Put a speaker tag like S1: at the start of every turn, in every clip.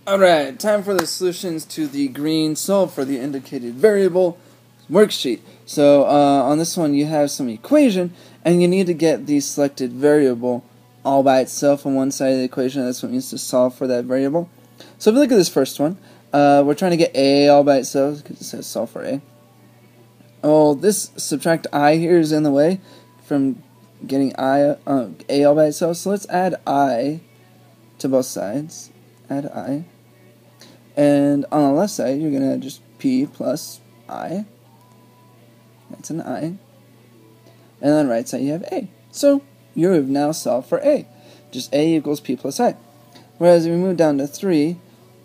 S1: Alright, time for the solutions to the green solve for the indicated variable worksheet. So on this one you have some equation and you need to get the selected variable all by itself on one side of the equation. That's what it means to solve for that variable. So if you look at this first one, we're trying to get a all by itself because it says solve for a. Oh, this subtract I here is in the way from getting a all by itself. So let's add I to both sides. Add I. And on the left side, you're going to just p plus I. That's an I. And on the right side, you have a. So you have now solved for a. Just a equals p plus I. Whereas if we move down to 3,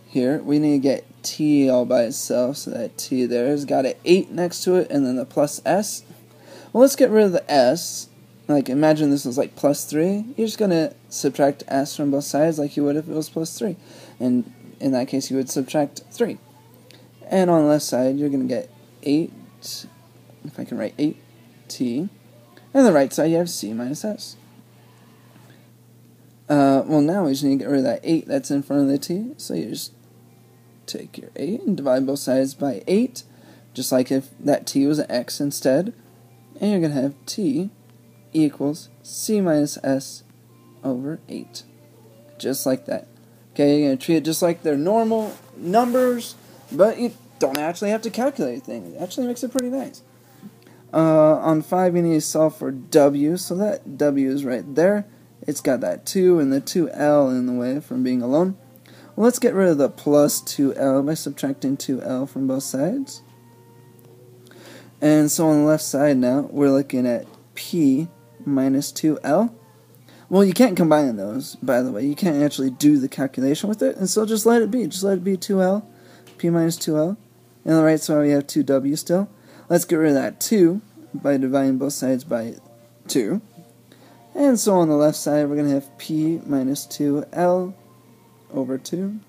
S1: here, we need to get t all by itself. So that t there has got an 8 next to it, and then the plus s. Well, let's get rid of the s. Like, imagine this was like plus 3. You're just going to subtract s from both sides like you would if it was plus 3. And in that case, you would subtract 3. And on the left side, you're going to get 8, if I can write 8t. And on the right side, you have c minus s. Well, now we just need to get rid of that 8 that's in front of the t. So you just take your 8 and divide both sides by 8, just like if that t was an x instead. And you're going to have t equals c minus s over 8. Just like that. Okay, you're going to treat it just like they're normal numbers, but you don't actually have to calculate things. It actually makes it pretty nice. On 5, you need to solve for w, so that w is right there. It's got that 2 and the 2l in the way from being alone. Well, let's get rid of the plus 2l by subtracting 2l from both sides. And so on the left side now, we're looking at p minus 2l. Well, you can't combine those, by the way. You can't actually do the calculation with it, and so just let it be. Just let it be 2l, p minus 2l. And on the right side, we have 2w still. Let's get rid of that 2 by dividing both sides by 2. And so on the left side, we're going to have p minus 2l over 2.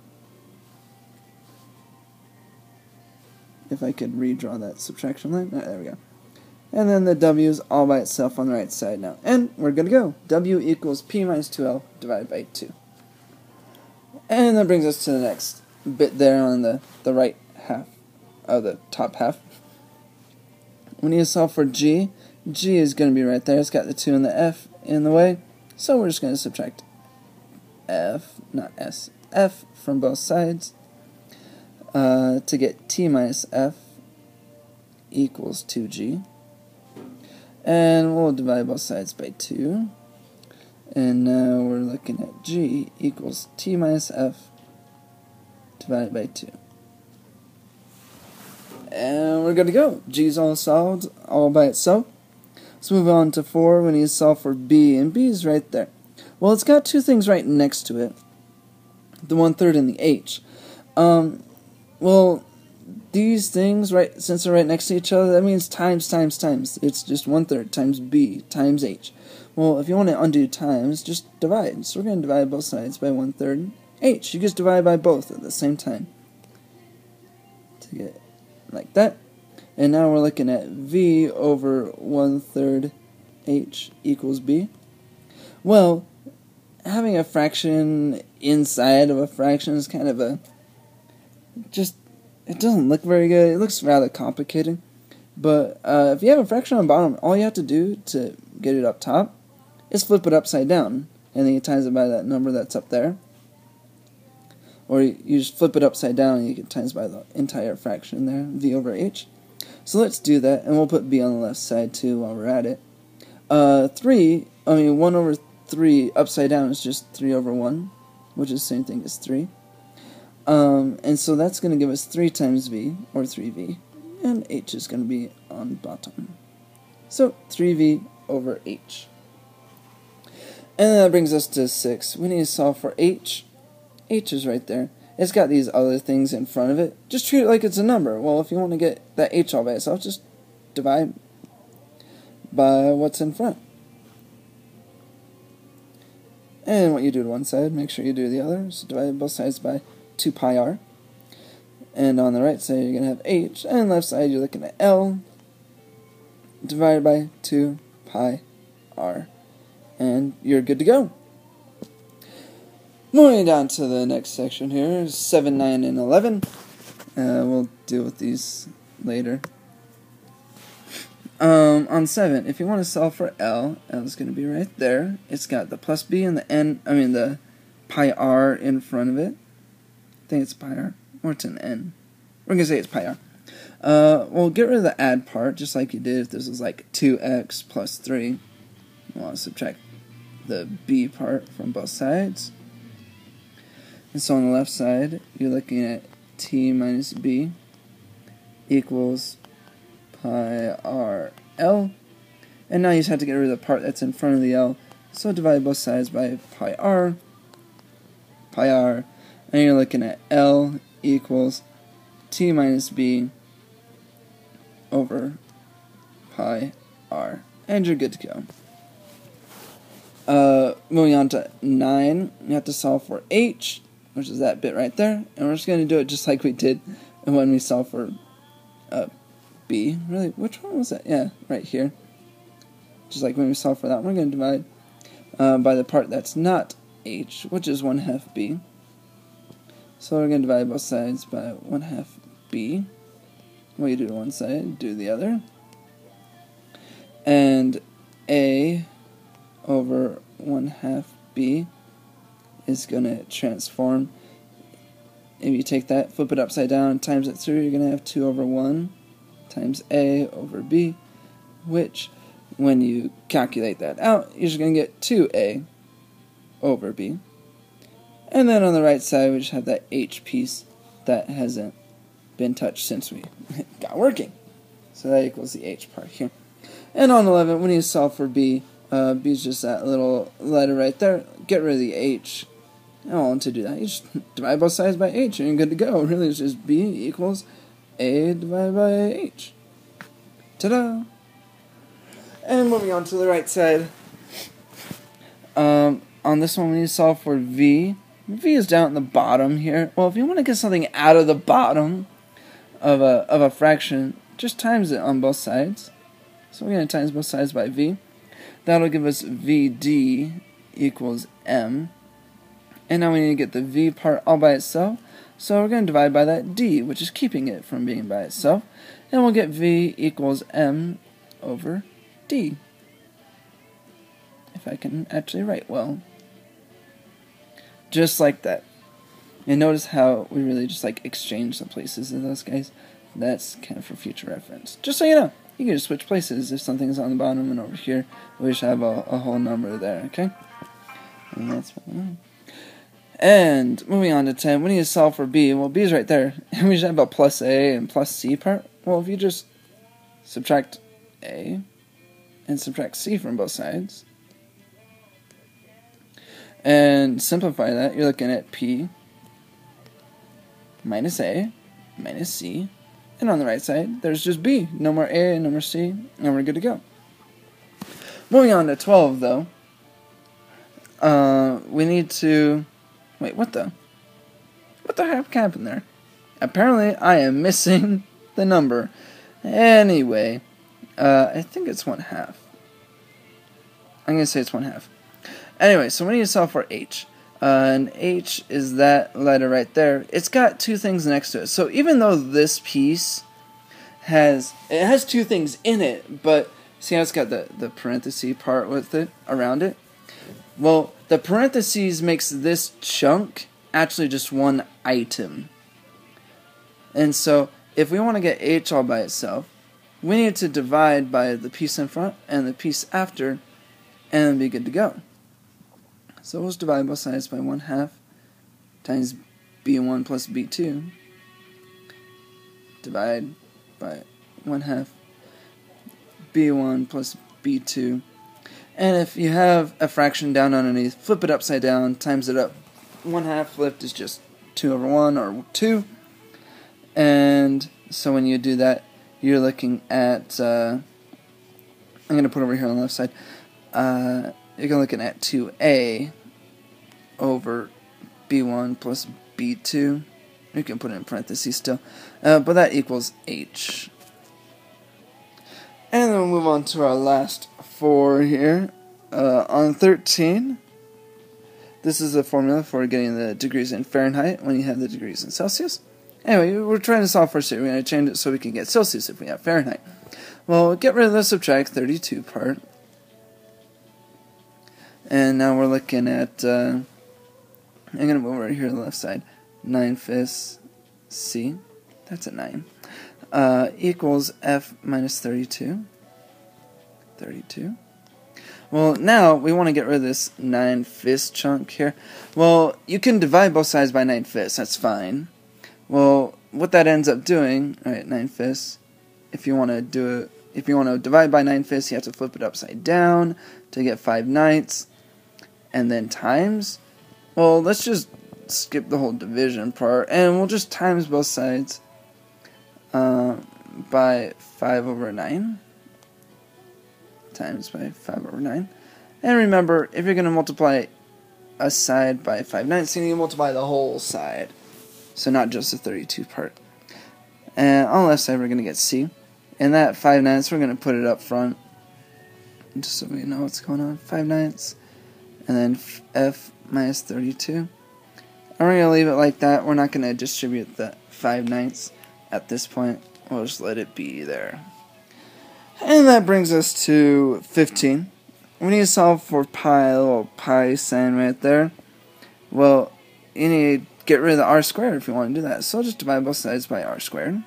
S1: If I could redraw that subtraction line. There we go. And then the w is all by itself on the right side now. And we're good to go. W equals p minus 2l divided by 2. And that brings us to the next bit there on the right half of the top half. We need to solve for g. G is going to be right there. It's got the 2 and the f in the way. So we're just going to subtract f, not s, f from both sides to get t minus f equals 2g. And we'll divide both sides by 2. And now we're looking at g equals t minus f divided by 2. And we're good to go. G is all solved all by itself. Let's move on to 4. We need to solve for b, and b is right there. Well, it's got two things right next to it. The 1/3 and the h. Well, these things, right, since they're right next to each other, that means times, times, times. It's just 1/3 times b times h. Well, if you want to undo times, just divide. So we're going to divide both sides by 1/3 h. You just divide by both at the same time to get like that. And now we're looking at v over 1/3 h equals b. Well, having a fraction inside of a fraction is kind of it doesn't look very good. It looks rather complicated. But if you have a fraction on the bottom, all you have to do to get it up top is flip it upside down. And then you times it by that number that's up there. Or you just flip it upside down and you can times by the entire fraction there, v over h. So let's do that, and we'll put b on the left side too while we're at it. 1 over 3 upside down is just 3 over 1, which is the same thing as 3. And so that's going to give us 3 times v, or 3v, and h is going to be on bottom. So 3v over h. And that brings us to 6. We need to solve for h. H is right there. It's got these other things in front of it. Just treat it like it's a number. Well, if you want to get that h all by itself, just divide by what's in front. And what you do to one side, make sure you do the other. So divide both sides by 2 pi r. And on the right side, you're going to have h. And on the left side, you're looking at l divided by 2 pi r. And you're good to go. Moving down to the next section here, 7, 9, and 11. We'll deal with these later. On 7, if you want to solve for L is going to be right there. It's got the plus B and the pi r in front of it. I think it's pi r, or it's an n. We're going to say it's pi r. We'll get rid of the add part, just like you did if this was like 2x plus 3. We'll want to subtract the b part from both sides. And so on the left side, you're looking at t minus b equals pi r l. And now you just have to get rid of the part that's in front of the l. So divide both sides by pi r, and you're looking at l equals t minus b over pi r. And you're good to go. Moving on to 9, you have to solve for h, which is that bit right there. And we're just going to do it just like we did when we solved for b. Really, which one was that? Yeah, right here. Just like when we solved for that, we're going to divide by the part that's not h, which is 1/2 b. So we're going to divide both sides by 1/2 b. What you do to one side, do the other. And a over 1/2 b is going to transform. If you take that, flip it upside down, times it through, you're going to have 2 over 1 times a over b, which, when you calculate that out, you're just going to get 2a over b. And then on the right side, we just have that h piece that hasn't been touched since we got working. So that equals the h part here. And on 11, when you solve for b, b is just that little letter right there. Get rid of the h. And to do that, you just divide both sides by h and you're good to go. Really, it's just b equals a divided by h. Ta-da! And moving on to the right side. On this one, when you solve for v is down at the bottom here. Well, if you want to get something out of the bottom of a fraction, just times it on both sides. So we're going to times both sides by v. That'll give us vd equals m. And now we need to get the v part all by itself. So we're going to divide by that d, which is keeping it from being by itself. And we'll get v equals m over d. If I can actually write well. Just like that. And notice how we really just like exchange the places of those guys. That's kind of for future reference. Just so you know, you can just switch places if something's on the bottom and over here. We just have a whole number there, okay? And that's fine. And moving on to 10, when you solve for b, well, b is right there. And we just have a plus a and plus c part. Well, if you just subtract a and subtract c from both sides, and simplify that, you're looking at p minus a minus c. And on the right side, there's just b. No more a, no more c, and we're good to go. Moving on to 12, though, we need to... Wait, what the heck happened there? Apparently, I am missing the number. Anyway, I think it's 1/2. I'm going to say it's 1/2. Anyway, so we need to solve for h. And h is that letter right there. It's got two things next to it. So even though this piece has 2 things in it, but see how it's got the parenthesis part with it, around it? Well, the parentheses makes this chunk actually just one item. And so if we want to get h all by itself, we need to divide by the piece in front and the piece after, and then be good to go. So we'll just divide both sides by 1/2 times b1 plus b2. Divide by 1/2 b1 plus b2. And if you have a fraction down underneath, flip it upside down, times it up. 1/2 flipped is just 2 over 1 or 2. And so when you do that, you're looking at, I'm going to put over here on the left side, you're looking at 2a over b1 plus b2. You can put it in parentheses still. But that equals h. And then we'll move on to our last 4 here. On 13, This is a formula for getting the degrees in Fahrenheit when you have the degrees in Celsius. Anyway, we're trying to solve for C. We're going to change it so we can get Celsius if we have Fahrenheit. Well, get rid of the subtract 32 part. And now we're looking at, I'm going to move over here to the left side. 9/5 C, that's a 9, equals F minus 32. 32. Well, now we want to get rid of this 9/5 chunk here. Well, you can divide both sides by 9/5, that's fine. Well, what that ends up doing, alright, 9/5, if you want to divide by 9/5, you have to flip it upside down to get 5/9, and then times. Well, let's just skip the whole division part, and we'll just times both sides by 5/9. Times by 5/9. And remember, if you're going to multiply a side by 5/9, you need to multiply the whole side. So not just the 32 part. And on the left side, we're going to get C. And that 5/9, we're going to put it up front, just so we know what's going on. 5/9. And then F minus 32. And we're going to leave it like that. We're not going to distribute the 5/9 at this point. We'll just let it be there. And that brings us to 15. We need to solve for pi, a little pi sign right there. Well, you need to get rid of the r squared if you want to do that. So just divide both sides by r squared.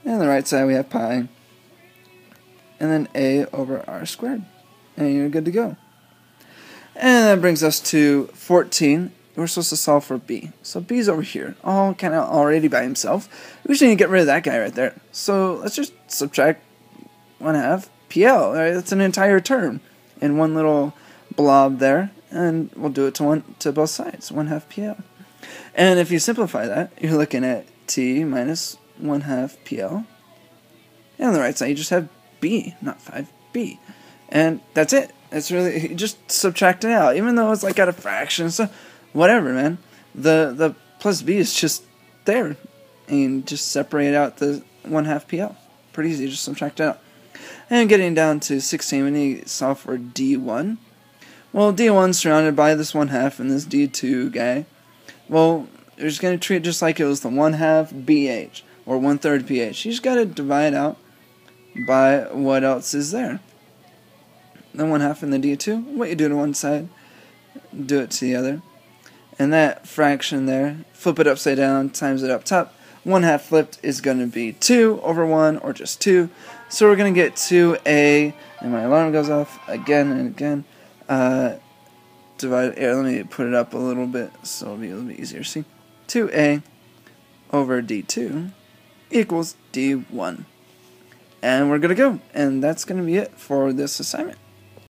S1: And on the right side we have pi. And then a over r squared. And you're good to go. And that brings us to 14. We're supposed to solve for b. So b's over here, all kind of already by himself. We just need to get rid of that guy right there. So let's just subtract 1/2 PL. Right? That's an entire term in one little blob there, and we'll do it to both sides, 1/2 PL. And if you simplify that, you're looking at t minus 1/2 PL. And on the right side, you just have b, not 5b. And that's it. It's really, you just subtract it out, even though it's like got a fraction. So whatever, man. The plus b is just there. And you just separate out the 1/2 PL. Pretty easy, just subtract it out. And getting down to 16, we need to solve for D1. Well, D1 is surrounded by this 1/2 and this D2 guy. Well, you're just going to treat it just like it was the 1/2 BH, or 1/3 PH. You just got to divide out by what else is there. The 1/2 and the D2, what you do to one side, do it to the other. And that fraction there, flip it upside down, times it up top. 1/2 flipped is going to be 2 over 1, or just 2. So we're going to get 2a, and my alarm goes off again and again. Divide here, let me put it up a little bit so it'll be a little bit easier. See, 2a over d2 equals d1. And we're going to go. And that's going to be it for this assignment.